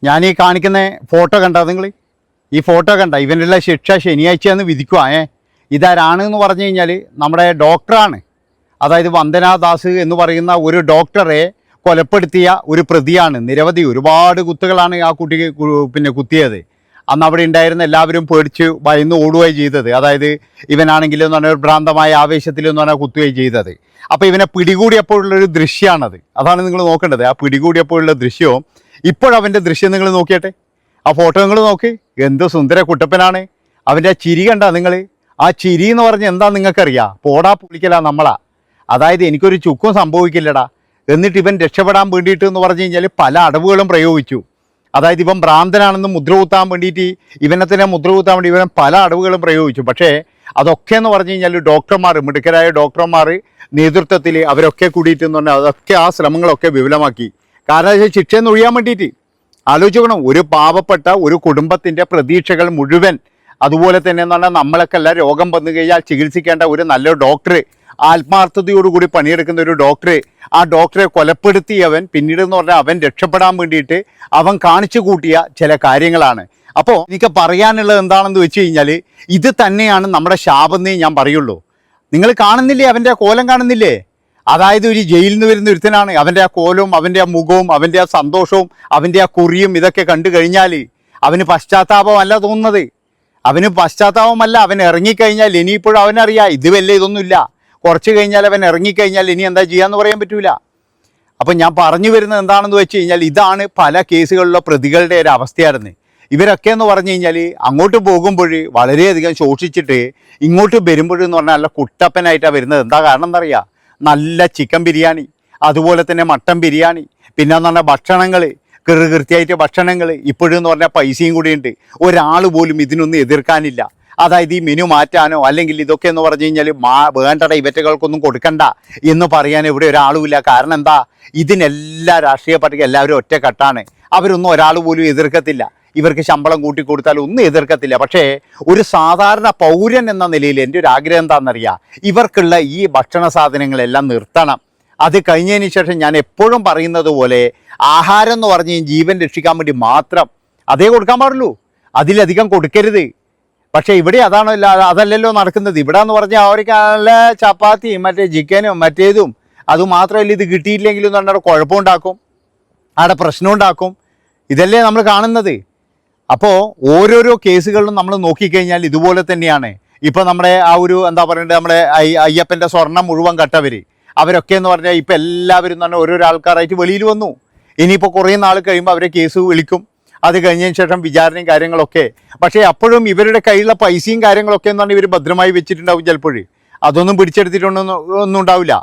ഞാൻ ഈ കാണിക്കുന്ന ഫോട്ടോ കണ്ടോ നിങ്ങൾ? ഈ ഫോട്ടോ കണ്ട ഇവനുള്ള ശിക്ഷ ശനിയാഴ്ചയെന്ന് വിധിക്കുക. ഇതാരാണെന്ന് പറഞ്ഞു കഴിഞ്ഞാൽ നമ്മുടെ ഡോക്ടറാണ്. അതായത് വന്ദനാദാസ് എന്ന് പറയുന്ന ഒരു ഡോക്ടറെ കൊലപ്പെടുത്തിയ ഒരു പ്രതിയാണ്. ഒരുപാട് കുത്തുകളാണ് ആ കുട്ടിക്ക് കുത്തിയത്. അന്ന് അവിടെ ഉണ്ടായിരുന്ന എല്ലാവരും പേടിച്ച് ഭയന്ന് ഓടുകയും ചെയ്തത്. അതായത് ഇവനാണെങ്കിലും എന്ന് പറഞ്ഞാൽ ഭ്രാന്തമായ ആവേശത്തിൽ എന്ന് പറഞ്ഞാൽ കുത്തുകയും ചെയ്തത്. അപ്പോൾ ഇവനെ പിടികൂടിയപ്പോഴുള്ളൊരു ദൃശ്യമാണത്. അതാണ് നിങ്ങൾ നോക്കേണ്ടത്. ആ പിടികൂടിയപ്പോഴുള്ള ദൃശ്യവും ഇപ്പോഴവൻ്റെ ദൃശ്യം നിങ്ങൾ നോക്കിയട്ടെ. ആ ഫോട്ടോ നിങ്ങൾ നോക്കി. എന്ത് സുന്ദര കുട്ടപ്പനാണ്. അവൻ്റെ ആ ചിരി കണ്ടാ നിങ്ങൾ? ആ ചിരി എന്ന് പറഞ്ഞാൽ എന്താ നിങ്ങൾക്കറിയാം? പോടാ പുളിക്കലാ നമ്മളാ. അതായത് എനിക്കൊരു ചുക്കും സംഭവിക്കില്ലടാ. എന്നിട്ട് ഇവൻ രക്ഷപ്പെടാൻ വേണ്ടിയിട്ട് എന്ന് പറഞ്ഞു കഴിഞ്ഞാൽ പല അടവുകളും പ്രയോഗിച്ചു. അതായത് ഇവൻ ഭ്രാന്തനാണെന്ന് മുദ്ര കുത്താൻ വേണ്ടിയിട്ട്, ഇവനെ തന്നെ മുദ്ര കുത്താൻ വേണ്ടി ഇവൻ പല അടവുകളും പ്രയോഗിച്ചു. പക്ഷേ അതൊക്കെ എന്ന് പറഞ്ഞു കഴിഞ്ഞാൽ ഡോക്ടർമാർ, മിടുക്കരായ ഡോക്ടർമാർ നേതൃത്വത്തിൽ അവരൊക്കെ കൂടിയിട്ട് എന്ന് പറഞ്ഞാൽ അതൊക്കെ ആ ശ്രമങ്ങളൊക്കെ വിപുലമാക്കി. കാരണം ശിക്ഷയെന്ന് ഒഴിയാൻ വേണ്ടിയിട്ട്. ആലോചിക്കണം, ഒരു പാവപ്പെട്ട ഒരു കുടുംബത്തിൻ്റെ പ്രതീക്ഷകൾ മുഴുവൻ, അതുപോലെ തന്നെ എന്ന് പറഞ്ഞാൽ നമ്മളൊക്കെ എല്ലാം രോഗം വന്നു കഴിഞ്ഞാൽ ചികിത്സിക്കേണ്ട ഒരു നല്ലൊരു ഡോക്ടർ, ആത്മാർത്ഥതയോടുകൂടി പണിയെടുക്കുന്ന ഒരു ഡോക്ടർ, ആ ഡോക്ടറെ കൊലപ്പെടുത്തിയവൻ പിന്നീട് എന്ന് പറഞ്ഞാൽ അവൻ രക്ഷപ്പെടാൻ വേണ്ടിയിട്ട് അവൻ കാണിച്ചു കൂട്ടിയ ചില കാര്യങ്ങളാണ്. അപ്പോൾ എനിക്ക് പറയാനുള്ളത് എന്താണെന്ന് വെച്ച് കഴിഞ്ഞാൽ ഇത് തന്നെയാണ് നമ്മുടെ ശാപെന്നേ ഞാൻ പറയുള്ളൂ. നിങ്ങൾ കാണുന്നില്ലേ, അവൻ്റെ കോലം കാണുന്നില്ലേ? അതായത് ഒരു ജയിലിൽ നിന്ന് വരുന്ന ഒരുത്തനാണ്. അവൻ്റെ ആ കോലവും അവൻ്റെ ആ മുഖവും അവൻ്റെ ആ സന്തോഷവും അവൻ്റെ ആ കുറിയും ഇതൊക്കെ കണ്ടു കഴിഞ്ഞാൽ അവന് പശ്ചാത്താപമല്ല തോന്നുന്നത്. അവന് പശ്ചാത്താപമല്ല. അവൻ ഇറങ്ങിക്കഴിഞ്ഞാൽ ഇനിയിപ്പോഴും അവനറിയാം ഇത് വല്ല ഇതൊന്നുമില്ല. കുറച്ച് കഴിഞ്ഞാൽ അവൻ ഇറങ്ങിക്കഴിഞ്ഞാൽ ഇനി എന്താ ചെയ്യാന്ന് പറയാൻ പറ്റൂല. അപ്പം ഞാൻ പറഞ്ഞു വരുന്നത് എന്താണെന്ന് വെച്ച് കഴിഞ്ഞാൽ ഇതാണ് പല കേസുകളിലെ പ്രതികളുടെ ഒരു അവസ്ഥയായിരുന്നു. ഇവരൊക്കെ എന്ന് പറഞ്ഞു കഴിഞ്ഞാൽ അങ്ങോട്ട് പോകുമ്പോൾ വളരെയധികം ശോഷിച്ചിട്ട് ഇങ്ങോട്ട് വരുമ്പോഴെന്ന് പറഞ്ഞാൽ നല്ല കുട്ടപ്പനായിട്ടാണ് വരുന്നത്. എന്താ കാരണം എന്നറിയാം? നല്ല ചിക്കൻ ബിരിയാണി, അതുപോലെ തന്നെ മട്ടൻ ബിരിയാണി, പിന്നെ എന്ന് പറഞ്ഞാൽ ഭക്ഷണങ്ങൾ, കൃത്യമായിട്ട് ഭക്ഷണങ്ങൾ. ഇപ്പോഴെന്ന് പറഞ്ഞാൽ പൈസയും കൂടിയുണ്ട്. ഒരാൾ പോലും ഇതിനൊന്നും എതിർക്കാനില്ല. അതായത് ഈ മെനു മാറ്റാനോ അല്ലെങ്കിൽ ഇതൊക്കെ എന്ന് പറഞ്ഞു കഴിഞ്ഞാൽ വേണ്ടട ഇവറ്റകൾക്കൊന്നും കൊടുക്കണ്ട എന്ന് പറയാൻ ഇവിടെ ഒരാളുമില്ല. കാരണം എന്താ? ഇതിനെല്ലാ രാഷ്ട്രീയ പാർട്ടിക്ക് എല്ലാവരും ഒറ്റക്കെട്ടാണ്. അവരൊന്നും ഒരാൾ പോലും എതിർക്കത്തില്ല. ഇവർക്ക് ശമ്പളം കൂട്ടിക്കൊടുത്താൽ ഒന്നും എതിർക്കത്തില്ല. പക്ഷേ ഒരു സാധാരണ പൗരൻ എന്ന നിലയിൽ എൻ്റെ ഒരു ആഗ്രഹം എന്താണെന്നറിയാം, ഇവർക്കുള്ള ഈ ഭക്ഷണ സാധനങ്ങളെല്ലാം നിർത്തണം. അത് കഴിഞ്ഞതിന് ശേഷം ഞാൻ എപ്പോഴും പറയുന്നത് പോലെ ആഹാരം എന്ന് പറഞ്ഞ് ജീവൻ രക്ഷിക്കാൻ വേണ്ടി മാത്രം അതേ കൊടുക്കാൻ പാടുള്ളൂ, അതിലധികം കൊടുക്കരുത്. പക്ഷേ ഇവിടെ അതല്ലല്ലോ നടക്കുന്നത്. ഇവിടെ എന്ന് പറഞ്ഞാൽ അവർക്ക് നല്ല ചപ്പാത്തിയും മറ്റേ ചിക്കനും മറ്റേതും അതുമാത്രമല്ല, ഇത് കിട്ടിയില്ലെങ്കിലും എന്ന് പറഞ്ഞാൽ കുഴപ്പമുണ്ടാക്കും, അവിടെ പ്രശ്നം ഉണ്ടാക്കും. ഇതല്ലേ നമ്മൾ കാണുന്നത്. അപ്പോൾ ഓരോരോ കേസുകളിലും നമ്മൾ നോക്കിക്കഴിഞ്ഞാൽ ഇതുപോലെ തന്നെയാണ്. ഇപ്പോൾ നമ്മുടെ ആ ഒരു എന്താ പറയേണ്ടത്, നമ്മുടെ അയ്യപ്പൻ്റെ സ്വർണം മുഴുവൻ കട്ടവർ, അവരൊക്കെ എന്ന് പറഞ്ഞാൽ ഇപ്പോൾ എല്ലാവരും തന്നെ ഓരോരോ ആൾക്കാരായിട്ട് വെളിയിൽ വന്നു. ഇനിയിപ്പോൾ കുറേ നാൾ കഴിയുമ്പോൾ അവരെ കേസ് വിളിക്കും. അത് കഴിഞ്ഞതിന് ശേഷം വിചാരണയും കാര്യങ്ങളൊക്കെ. പക്ഷേ അപ്പോഴും ഇവരുടെ കയ്യിലുള്ള പൈസയും കാര്യങ്ങളൊക്കെ എന്ന് പറഞ്ഞാൽ ഇവർ ഭദ്രമായി വെച്ചിട്ടുണ്ടാവും. ചിലപ്പോൾ അതൊന്നും പിടിച്ചെടുത്തിട്ടൊന്നും ഉണ്ടാവില്ല.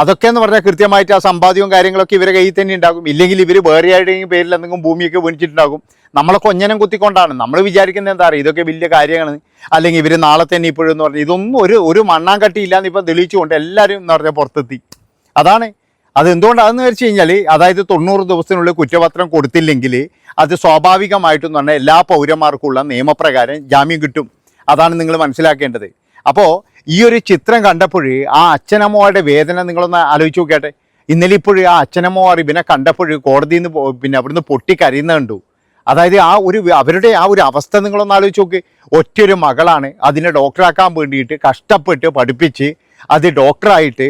അതൊക്കെ എന്ന് പറഞ്ഞാൽ കൃത്യമായിട്ട് ആ സമ്പാദ്യവും കാര്യങ്ങളൊക്കെ ഇവരെ കയ്യിൽ തന്നെ ഉണ്ടാകും. ഇല്ലെങ്കിൽ ഇവർ വേറെ ആരുടെയും പേരിൽ എന്തെങ്കിലും ഭൂമിയൊക്കെ മേടിച്ചിട്ടുണ്ടാകും. നമ്മളെ കൊഞ്ഞനം കുത്തിക്കൊണ്ടാണ് നമ്മൾ വിചാരിക്കുന്നത്. എന്താ പറയുക, ഇതൊക്കെ വലിയ കാര്യമാണ്, അല്ലെങ്കിൽ ഇവർ നാളെ തന്നെ ഇപ്പോഴെന്ന് പറഞ്ഞാൽ ഇതൊന്നും ഒരു മണ്ണാങ്കട്ടിയില്ലാന്ന് ഇപ്പം തെളിയിച്ചുകൊണ്ട് എല്ലാവരും എന്ന് പറഞ്ഞാൽ പുറത്തെത്തി. അതാണ് അത്. എന്തുകൊണ്ടാണെന്ന് വെച്ച് കഴിഞ്ഞാൽ അതായത് 90 ദിവസത്തിനുള്ളിൽ കുറ്റപത്രം കൊടുത്തില്ലെങ്കിൽ അത് സ്വാഭാവികമായിട്ടെന്ന് പറഞ്ഞാൽ എല്ലാ പൗരന്മാർക്കുള്ള നിയമപ്രകാരം ജാമ്യം കിട്ടും. അതാണ് നിങ്ങൾ മനസ്സിലാക്കേണ്ടത്. അപ്പോൾ ഈ ഒരു ചിത്രം കണ്ടപ്പോൾ ആ അച്ഛനമ്മയുടെ വേദന നിങ്ങളൊന്ന് ആലോചിച്ച് നോക്കിയാട്ടെ. ഇന്നലെ ഇപ്പോഴും ആ അച്ഛനമ്മമാർ ഇവനെ കണ്ടപ്പോൾ കോടതിയിൽ നിന്ന് പിന്നെ അവിടുന്ന് പൊട്ടിക്കരയുന്നത് കണ്ടു. അതായത് അവരുടെ ആ ഒരു അവസ്ഥ നിങ്ങളൊന്ന് ആലോചിച്ച് നോക്ക്. ഒറ്റൊരു മകളാണ്, അതിനെ ഡോക്ടറാക്കാൻ വേണ്ടിയിട്ട് കഷ്ടപ്പെട്ട് പഠിപ്പിച്ച് അത് ഡോക്ടറായിട്ട്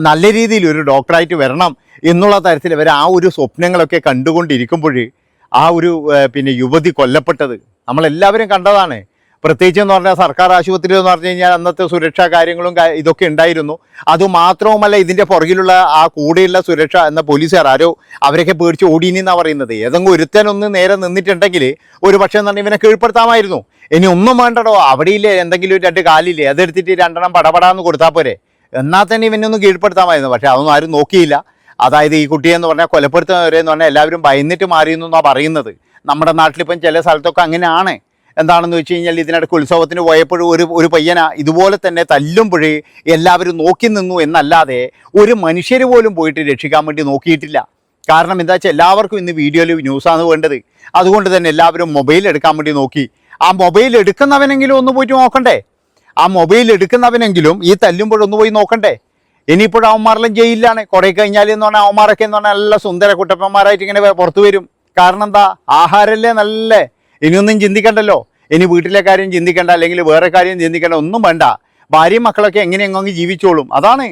നല്ല രീതിയിൽ ഒരു ഡോക്ടറായിട്ട് വരണം എന്നുള്ള തരത്തിൽ അവർ ആ ഒരു സ്വപ്നങ്ങളൊക്കെ കണ്ടുകൊണ്ടിരിക്കുമ്പോൾ ആ ഒരു പിന്നെ യുവതി കൊല്ലപ്പെട്ടത് നമ്മളെല്ലാവരും കണ്ടതാണ്. പ്രത്യേകിച്ച് എന്ന് പറഞ്ഞാൽ സർക്കാർ ആശുപത്രി എന്ന് പറഞ്ഞു കഴിഞ്ഞാൽ അന്നത്തെ സുരക്ഷാ കാര്യങ്ങളും ഇതൊക്കെ ഉണ്ടായിരുന്നു. അതുമാത്രവുമല്ല, ഇതിൻ്റെ പുറകിലുള്ള ആ കൂടെയുള്ള സുരക്ഷ എന്ന പോലീസുകാർ ആരോ അവരൊക്കെ പേടിച്ച് ഓടീനിന്നാണ് പറയുന്നത്. ഏതെങ്കിലും ഒരുത്തനൊന്ന് നേരെ നിന്നിട്ടുണ്ടെങ്കിൽ ഒരു പക്ഷേ എന്ന് പറഞ്ഞാൽ ഇവനെ കീഴ്പ്പെടുത്താമായിരുന്നു. ഇനി ഒന്നും വേണ്ടടോ, അവിടെയില്ലേ എന്തെങ്കിലും 2 കാലില്ലേ, അതെടുത്തിട്ട് 2 പടപടാന്ന് കൊടുത്താൽ പോരെ, എന്നാൽ തന്നെ ഇവനൊന്നും കീഴ്പ്പെടുത്താമായിരുന്നു. പക്ഷേ അതൊന്നും ആരും നോക്കിയില്ല. അതായത് ഈ കുട്ടിയെന്ന് പറഞ്ഞാൽ കൊലപ്പെടുത്തുന്നവരെന്ന് പറഞ്ഞാൽ എല്ലാവരും ഭയന്നിട്ട് മാറിയെന്നാണ് പറയുന്നത്. നമ്മുടെ നാട്ടിലിപ്പം ചില സ്ഥലത്തൊക്കെ അങ്ങനെയാണ്. എന്താണെന്ന് വെച്ച് കഴിഞ്ഞാൽ ഇതിനിടയ്ക്ക് ഉത്സവത്തിന് പോയപ്പോഴും ഒരു പയ്യന ഇതുപോലെ തന്നെ തല്ലുമ്പോഴേ എല്ലാവരും നോക്കി നിന്നു എന്നല്ലാതെ ഒരു മനുഷ്യർ പോലും പോയിട്ട് രക്ഷിക്കാൻ വേണ്ടി നോക്കിയിട്ടില്ല. കാരണം എന്താ വെച്ചാൽ എല്ലാവർക്കും ഇന്ന് വീഡിയോയിൽ ന്യൂസാണ് വേണ്ടത്. അതുകൊണ്ട് തന്നെ എല്ലാവരും മൊബൈൽ എടുക്കാൻ വേണ്ടി നോക്കി. ആ മൊബൈൽ എടുക്കുന്നവനെങ്കിലും ഒന്ന് പോയിട്ട് നോക്കണ്ടേ? ആ മൊബൈൽ എടുക്കുന്നവനെങ്കിലും ഈ തല്ലുമ്പോഴൊന്ന് പോയി നോക്കണ്ടേ? ഇനിയിപ്പോഴും അവന്മാരെല്ലാം ജയിലിലാണ്. കുറേ കഴിഞ്ഞാൽ എന്ന് പറഞ്ഞാൽ അവന്മാരൊക്കെ എന്ന് പറഞ്ഞാൽ നല്ല സുന്ദര കുട്ടപ്പന്മാരായിട്ട് ഇങ്ങനെ പുറത്തു വരും. കാരണം എന്താ, ആഹാരമല്ലേ നല്ലേ, ഇനിയൊന്നും ചിന്തിക്കണ്ടല്ലോ, ഇനി വീട്ടിലെ കാര്യം ചിന്തിക്കണ്ട, അല്ലെങ്കിൽ വേറെ കാര്യം ചിന്തിക്കണ്ട, ഒന്നും വേണ്ട. ഭാര്യയും മക്കളൊക്കെ എങ്ങനെയെങ്കിലും ജീവിച്ചോളും. അതാണ്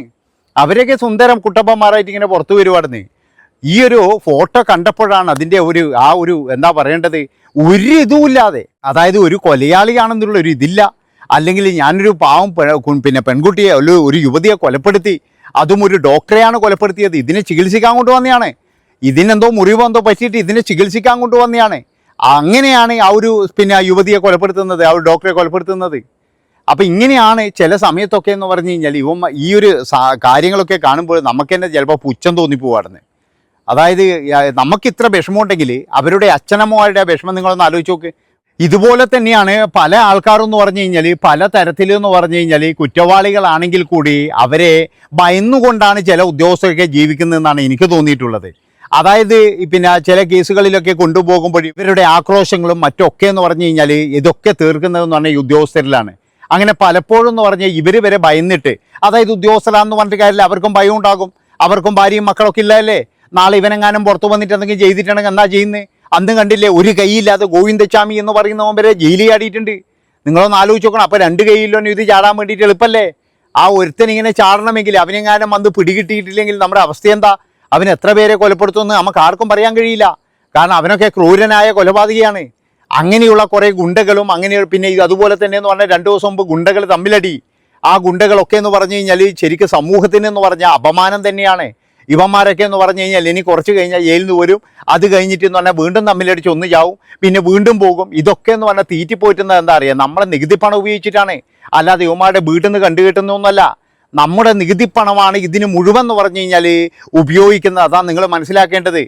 അവരൊക്കെ സുന്ദരം കുട്ടപ്പന്മാരായിട്ട് ഇങ്ങനെ പുറത്തു വരുവാടുന്ന്. ഈ ഒരു ഫോട്ടോ കണ്ടപ്പോഴാണ് അതിൻ്റെ ഒരു എന്താ പറയേണ്ടത്, ഒരു ഇതുമില്ലാതെ, അതായത് ഒരു കൊലയാളിയാണെന്നുള്ള ഒരു ഇതില്ല, അല്ലെങ്കിൽ ഞാനൊരു പാവം പിന്നെ പെൺകുട്ടിയെ ഒരു യുവതിയെ കൊലപ്പെടുത്തി, അതും ഒരു ഡോക്ടറെയാണ് കൊലപ്പെടുത്തിയത്, ഇതിനെ ചികിത്സിക്കാൻ കൊണ്ടുവന്നതാണ്, ഇതിനെന്തോ മുറിവോ എന്തോ പറ്റിയിട്ട് ഇതിനെ ചികിത്സിക്കാൻ കൊണ്ടുവന്നതാണ്. അങ്ങനെയാണ് ആ ഒരു പിന്നെ യുവതിയെ കൊലപ്പെടുത്തുന്നത്, ആ ഒരു ഡോക്ടറെ കൊലപ്പെടുത്തുന്നത്. അപ്പം ഇങ്ങനെയാണ് ചില സമയത്തൊക്കെ എന്ന് പറഞ്ഞു കഴിഞ്ഞാൽ ഈ ഒരു കാര്യങ്ങളൊക്കെ കാണുമ്പോൾ നമുക്ക് തന്നെ ചിലപ്പോൾ പുച്ഛം തോന്നിപ്പോവാടുന്നത്. അതായത് നമുക്കിത്ര വിഷമമുണ്ടെങ്കിൽ അവരുടെ അച്ഛനമ്മമാരുടെ വിഷമം നിങ്ങളൊന്ന് ആലോചിച്ച് നോക്ക്. ഇതുപോലെ തന്നെയാണ് പല ആൾക്കാരെന്ന് പറഞ്ഞു കഴിഞ്ഞാൽ പല തരത്തിലെന്ന് പറഞ്ഞു കഴിഞ്ഞാൽ കുറ്റവാളികളാണെങ്കിൽ കൂടി അവരെ ഭയന്നുകൊണ്ടാണ് ചില ഉദ്യോഗസ്ഥരൊക്കെ ജീവിക്കുന്നതെന്നാണ് എനിക്ക് തോന്നിയിട്ടുള്ളത്. അതായത് പിന്നെ ചില കേസുകളിലൊക്കെ കൊണ്ടുപോകുമ്പോൾ ഇവരുടെ ആക്രോശങ്ങളും മറ്റൊക്കെ എന്ന് പറഞ്ഞു കഴിഞ്ഞാൽ ഇതൊക്കെ തീർക്കുന്നതെന്ന് പറഞ്ഞാൽ ഈ ഉദ്യോഗസ്ഥരിലാണ്. അങ്ങനെ പലപ്പോഴും എന്ന് പറഞ്ഞാൽ ഇവർ വരെ ഭയന്നിട്ട്, അതായത് ഉദ്യോഗസ്ഥരാണെന്ന് പറഞ്ഞിട്ട് കാര്യമില്ല, അവർക്കും ഭയം ഉണ്ടാകും, അവർക്കും ഭാര്യയും മക്കളൊക്കെ ഇല്ലല്ലേ. നാളെ ഇവനെങ്ങാനും പുറത്തു വന്നിട്ട് എന്തെങ്കിലും ചെയ്തിട്ടുണ്ടെങ്കിൽ എന്താ ചെയ്യുന്നത്? അന്ന് കണ്ടില്ലേ, ഒരു കൈയില്ലാതെ ഗോവിന്ദച്ചാമി എന്ന് പറയുന്നവൻ വരെ ജയിലിൽ ചാടിയിട്ടുണ്ട്. നിങ്ങളൊന്ന് ആലോചിച്ച് നോക്കണം. അപ്പോൾ രണ്ട് കൈയിലൊന്നും ഇത് ചാടാൻ വേണ്ടിയിട്ട് എളുപ്പമല്ലേ? ആ ഒരുത്തൻ ഇങ്ങനെ ചാടണമെങ്കിൽ അവനെങ്ങാനും വന്ന് പിടികിട്ടിയിട്ടില്ലെങ്കിൽ നമ്മുടെ അവസ്ഥ എന്താ? അവൻ എത്ര പേരെ കൊലപ്പെടുത്തുമെന്ന് നമുക്ക് ആർക്കും പറയാൻ കഴിയില്ല. കാരണം അവനൊക്കെ ക്രൂരനായ കൊലപാതകയാണ്. അങ്ങനെയുള്ള കുറേ ഗുണ്ടകളും അങ്ങനെ പിന്നെ അതുപോലെ തന്നെ എന്ന് പറഞ്ഞാൽ 2 ദിവസം മുമ്പ് ഗുണ്ടകൾ തമ്മിലടി. ആ ഗുണ്ടകളൊക്കെ എന്ന് പറഞ്ഞു കഴിഞ്ഞാൽ ശരിക്കും സമൂഹത്തിന് എന്ന് പറഞ്ഞാൽ അപമാനം തന്നെയാണ്. ഇവന്മാരൊക്കെ എന്ന് പറഞ്ഞു കഴിഞ്ഞാൽ ഇനി കുറച്ച് കഴിഞ്ഞാൽ ജയിലിൽ നിന്ന് വരും, അത് കഴിഞ്ഞിട്ട് എന്ന് പറഞ്ഞാൽ വീണ്ടും തമ്മിലടിച്ച് ഒന്ന് ചാവും, പിന്നെ വീണ്ടും പോകും. ഇതൊക്കെ എന്ന് പറഞ്ഞാൽ തീറ്റിപ്പോറ്റുന്നത് എന്താ അറിയാം, നമ്മളെ നികുതി പണം ഉപയോഗിച്ചിട്ടാണ്, അല്ലാതെ ഇവന്മാരുടെ വീട്ടിൽ നിന്ന് കണ്ടുകിട്ടുന്നൊന്നുമല്ല. നമ്മുടെ നികുതി പണമാണ് ഇതിന് മുഴുവൻ എന്ന് പറഞ്ഞു കഴിഞ്ഞാൽ ഉപയോഗിക്കുന്നത്. അതാണ് നിങ്ങൾ മനസ്സിലാക്കേണ്ടത്.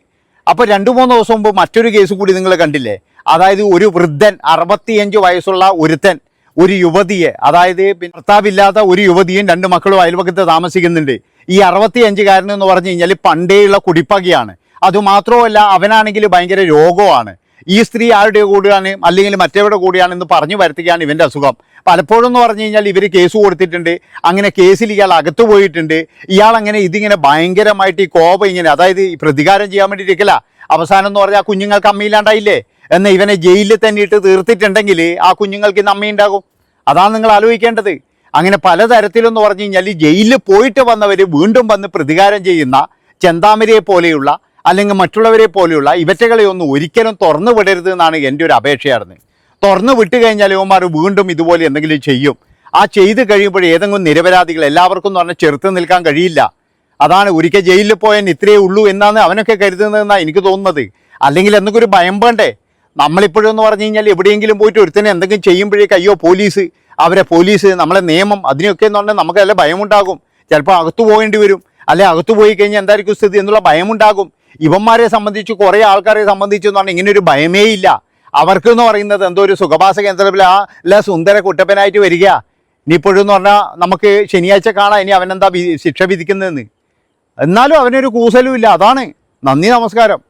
അപ്പോൾ 2-3 ദിവസം മുമ്പ് മറ്റൊരു കേസ് കൂടി നിങ്ങൾ കണ്ടില്ലേ? അതായത് ഒരു വൃദ്ധൻ 65 വയസ്സുള്ള ഒരുത്തൻ ഒരു യുവതിയെ, അതായത് ഭർത്താവില്ലാത്ത ഒരു യുവതിയും 2 മക്കളും അയൽവക്കത്ത് താമസിക്കുന്നുണ്ട്. ഈ 65-കാരൻ എന്ന് പറഞ്ഞു കഴിഞ്ഞാൽ പണ്ടേയുള്ള കുടിപ്പകയാണ്. അതുമാത്രമല്ല അവനാണെങ്കിൽ ഭയങ്കര രോഗമാണ്. ഈ സ്ത്രീ ആരുടെ കൂടെയാണ് അല്ലെങ്കിൽ മറ്റവരുടെ കൂടെയാണെന്ന് പറഞ്ഞു വരുത്തുകയാണ് ഇവൻ്റെ അസുഖം. പലപ്പോഴും എന്ന് പറഞ്ഞു കഴിഞ്ഞാൽ ഇവർ കേസ് കൊടുത്തിട്ടുണ്ട്. അങ്ങനെ കേസിൽ ഇയാൾ അകത്തു പോയിട്ടുണ്ട്. ഇയാളങ്ങനെ ഇതിങ്ങനെ ഭയങ്കരമായിട്ട് ഈ കോപം ഇങ്ങനെ, അതായത് ഈ പ്രതികാരം ചെയ്യാൻ വേണ്ടിയിട്ടിരിക്കില്ല. അവസാനം എന്ന് പറഞ്ഞാൽ ആ കുഞ്ഞുങ്ങൾക്ക് അമ്മയില്ലാണ്ടായില്ലേ, എന്നാൽ ഇവനെ ജയിലിൽ തന്നെ ഇട്ട് തീർത്തിട്ടുണ്ടെങ്കിൽ ആ കുഞ്ഞുങ്ങൾക്ക് ഇന്ന് അമ്മയുണ്ടാകും. അതാണ് നിങ്ങൾ ആലോചിക്കേണ്ടത്. അങ്ങനെ പലതരത്തിലെന്ന് പറഞ്ഞു കഴിഞ്ഞാൽ ജയിലിൽ പോയിട്ട് വന്നവർ വീണ്ടും വന്ന് പ്രതികാരം ചെയ്യുന്ന ചെന്താമരയെ പോലെയുള്ള അല്ലെങ്കിൽ മറ്റുള്ളവരെ പോലെയുള്ള ഇവറ്റകളെ ഒന്നും ഒരിക്കലും തുറന്നു വിടരുത് എന്നാണ് എൻ്റെ ഒരു അപേക്ഷയായിരുന്നു. തുറന്നു വിട്ട് കഴിഞ്ഞാൽ ഇവന്മാർ വീണ്ടും ഇതുപോലെ എന്തെങ്കിലും ചെയ്യും. ആ ചെയ്ത് കഴിയുമ്പോൾ ഏതെങ്കിലും നിരപരാധികൾ എല്ലാവർക്കും എന്ന് പറഞ്ഞാൽ ചെറുത്ത് നിൽക്കാൻ കഴിയില്ല. അതാണ് ഒരിക്കൽ ജയിലിൽ പോയാൽ ഇത്രയേ ഉള്ളൂ എന്നാണ് അവനൊക്കെ കരുതുന്നതെന്നാണ് എനിക്ക് തോന്നുന്നത്. അല്ലെങ്കിൽ എന്തെങ്കിലും ഒരു ഭയം വേണ്ടേ? നമ്മളിപ്പോഴെന്ന് പറഞ്ഞു കഴിഞ്ഞാൽ എവിടെയെങ്കിലും പോയിട്ട് ഒരുത്തനെ എന്തെങ്കിലും ചെയ്യുമ്പോഴേക്ക് അയ്യോ പോലീസ്, പോലീസ് നമ്മളെ നിയമം, അതിനെയൊക്കെ എന്ന് പറഞ്ഞാൽ നമുക്ക് നല്ല ഭയമുണ്ടാകും. ചിലപ്പോൾ അകത്തു പോകേണ്ടി വരും, അല്ലെ അകത്തു പോയി കഴിഞ്ഞാൽ എന്തായിരിക്കും സ്ഥിതി എന്നുള്ള ഭയമുണ്ടാകും. ഇവന്മാരെ സംബന്ധിച്ച് കുറേ ആൾക്കാരെ സംബന്ധിച്ച് എന്ന് പറഞ്ഞാൽ ഇങ്ങനെ ഒരു ഭയമേ ഇല്ല. അവർക്കെന്ന് പറയുന്നത് എന്തോ ഒരു സുഖവാസ കേന്ദ്രത്തിൽ അല്ല സുന്ദര കുട്ടപ്പനായിട്ട് വരിക. ഇനിയിപ്പോഴെന്ന് പറഞ്ഞാൽ നമുക്ക് ശനിയാഴ്ച കാണാം ഇനി അവനെന്താ ശിക്ഷ വിധിക്കുന്നതെന്ന്. എന്നാലും അവനൊരു കൂസലും ഇല്ല. അതാണ്. നന്ദി, നമസ്കാരം.